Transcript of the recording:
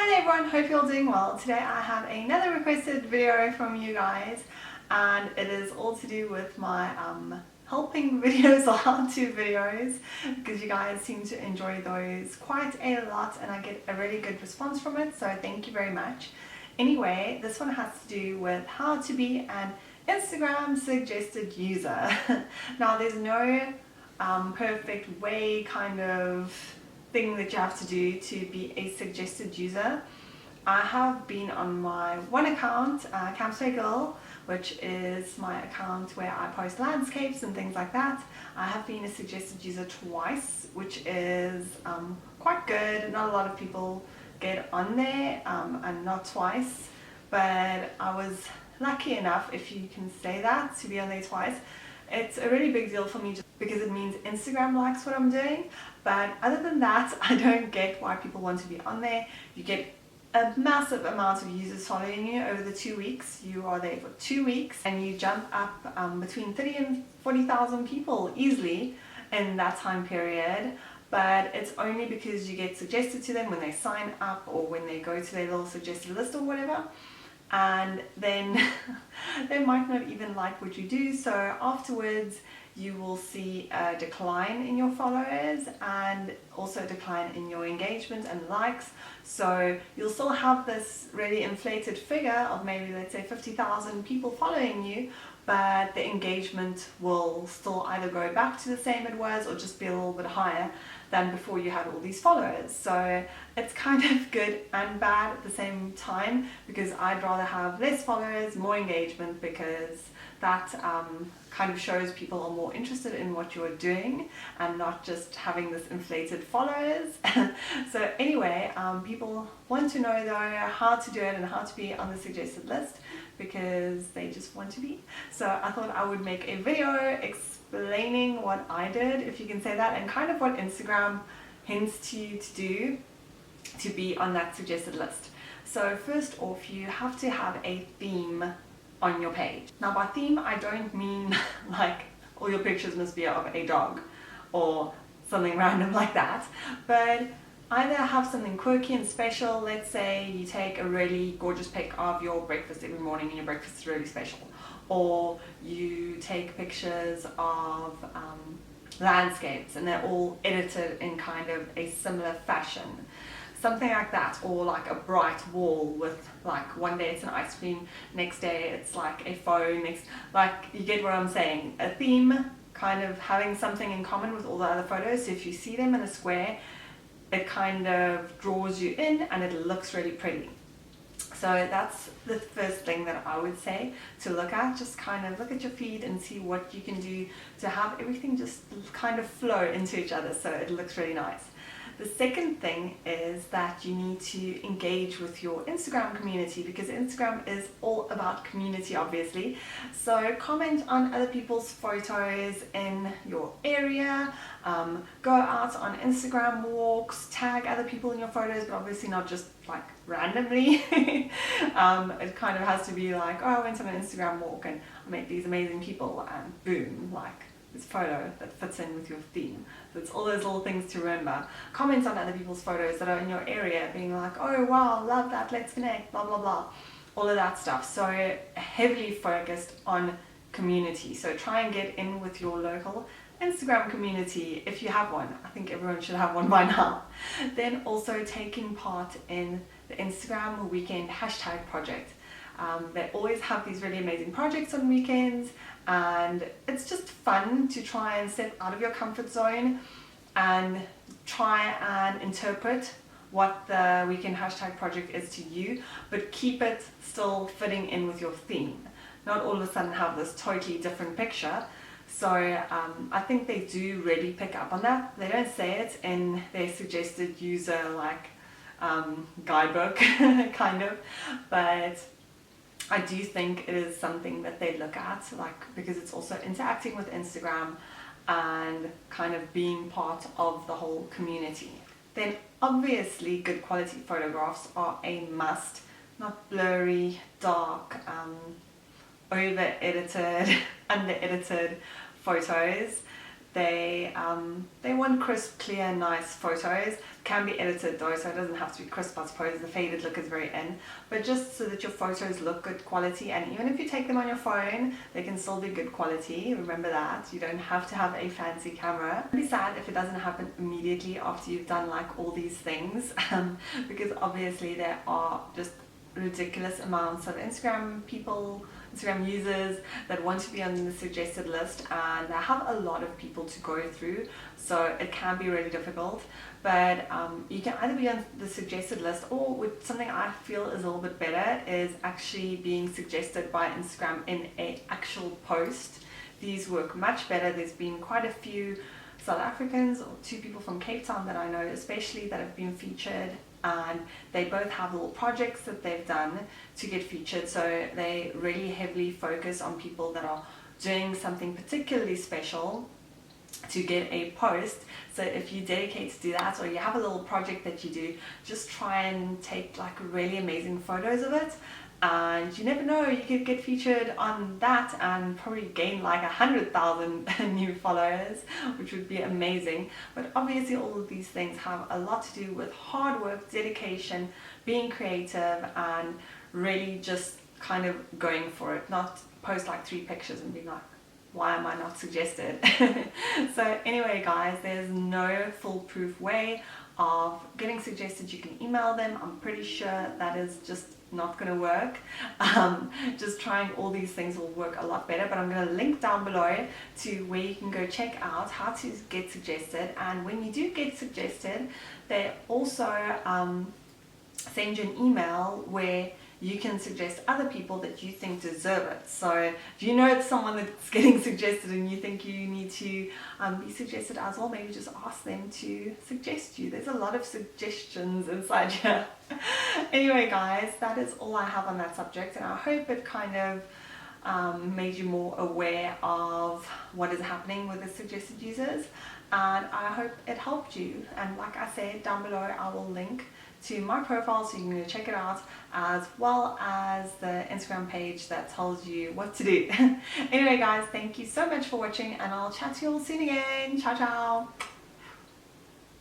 Hello everyone, hope you're all doing well. Today I have another requested video from you guys, and it is all to do with my helping videos or how-to videos, because you guys seem to enjoy those quite a lot and I get a really good response from it, so thank you very much. Anyway, this one has to do with how to be an Instagram suggested user. Now there's no perfect way kind of thing that you have to do to be a suggested user. I have been on my one account, Campsway Girl, which is my account where I post landscapes and things like that. I have been a suggested user twice, which is quite good. Not a lot of people get on there, and not twice, but I was lucky enough, if you can say that, to be on there twice. It's a really big deal for me just because it means Instagram likes what I'm doing, but other than that, I don't get why people want to be on there. You get a massive amount of users following you over the 2 weeks. You are there for 2 weeks and you jump up between 30 and 40,000 people easily in that time period, but it's only because you get suggested to them when they sign up or when they go to their little suggested list or whatever. And then they might not even like what you do, so afterwards you will see a decline in your followers and also a decline in your engagement and likes. So you'll still have this really inflated figure of maybe, let's say, 50,000 people following you, but the engagement will still either go back to the same it was or just be a little bit higher than before you had all these followers. So it's kind of good and bad at the same time, because I'd rather have less followers, more engagement, because that kind of shows people are more interested in what you're doing and not just having this inflated followers. So anyway, people want to know though how to do it and how to be on the suggested list, because they just want to be. So I thought I would make a video explaining what I did, if you can say that, and kind of what Instagram hints to you to do to be on that suggested list. So first off, you have to have a theme on your page. Now by theme, I don't mean like all your pictures must be of a dog or something random like that, but either have something quirky and special. Let's say you take a really gorgeous pic of your breakfast every morning and your breakfast is really special, or you take pictures of landscapes and they're all edited in kind of a similar fashion, something like that. Or like a bright wall with, like, one day it's an ice cream, next day it's like a phone, next, like, you get what I'm saying. A theme, kind of having something in common with all the other photos, so if you see them in a square, it kind of draws you in and it looks really pretty. So that's the first thing that I would say to look at. Just kind of look at your feed and see what you can do to have everything just kind of flow into each other so it looks really nice. The second thing is that you need to engage with your Instagram community, because Instagram is all about community, obviously. So comment on other people's photos in your area, go out on Instagram walks, tag other people in your photos, but obviously not just like randomly. It kind of has to be like, oh, I went on an Instagram walk and I met these amazing people, and boom, like this photo that fits in with your theme. So it's all those little things to remember. Comment on other people's photos that are in your area, being like, oh wow, love that, let's connect, blah blah blah, all of that stuff. So heavily focused on community. So try and get in with your local Instagram community if you have one. I think everyone should have one by now. Then also taking part in the Instagram weekend hashtag project. They always have these really amazing projects on weekends, and it's just fun to try and step out of your comfort zone and try and interpret what the weekend hashtag project is to you, but keep it still fitting in with your theme. Not all of a sudden have this totally different picture. So I think they do really pick up on that. They don't say it in their suggested user like guidebook kind of, but I do think it is something that they look at, like, because it's also interacting with Instagram and kind of being part of the whole community. Then obviously good quality photographs are a must, not blurry, dark, over edited, under edited photos. They want crisp, clear, nice photos. Can be edited though, so it doesn't have to be crisp. I suppose the faded look is very in, but just so that your photos look good quality, and even if you take them on your phone, they can still be good quality. Remember that you don't have to have a fancy camera. Don't be sad if it doesn't happen immediately after you've done like all these things, because obviously there are just ridiculous amounts of Instagram users that want to be on the suggested list, and they have a lot of people to go through, so it can be really difficult. But you can either be on the suggested list, or with something I feel is a little bit better is actually being suggested by Instagram in an actual post. These work much better. There's been quite a few South Africans, or 2 people from Cape Town that I know especially, that have been featured, and they both have little projects that they've done to get featured. So they really heavily focus on people that are doing something particularly special to get a post. So if you dedicate to do that, or you have a little project that you do, just try and take like really amazing photos of it, and you never know, you could get featured on that and probably gain like 100,000 new followers, which would be amazing. But obviously all of these things have a lot to do with hard work, dedication, being creative, and really just kind of going for it. Not post like 3 pictures and being like, why am I not suggested? So anyway guys, there's no foolproof way of getting suggested. You can email them. I'm pretty sure that is just not going to work. Just trying all these things will work a lot better, but I'm going to link down below to where you can go check out how to get suggested. And when you do get suggested, they also send you an email where you can suggest other people that you think deserve it. So if you know it's someone that's getting suggested and you think you need to be suggested as well, maybe just ask them to suggest you. There's a lot of suggestions inside here. Anyway guys, that is all I have on that subject, and I hope it kind of made you more aware of what is happening with the suggested users, and I hope it helped you. And like I said, down below I will link to my profile so you can go check it out, as well as the Instagram page that tells you what to do. Anyway guys, thank you so much for watching, and I'll chat to you all soon again. Ciao ciao.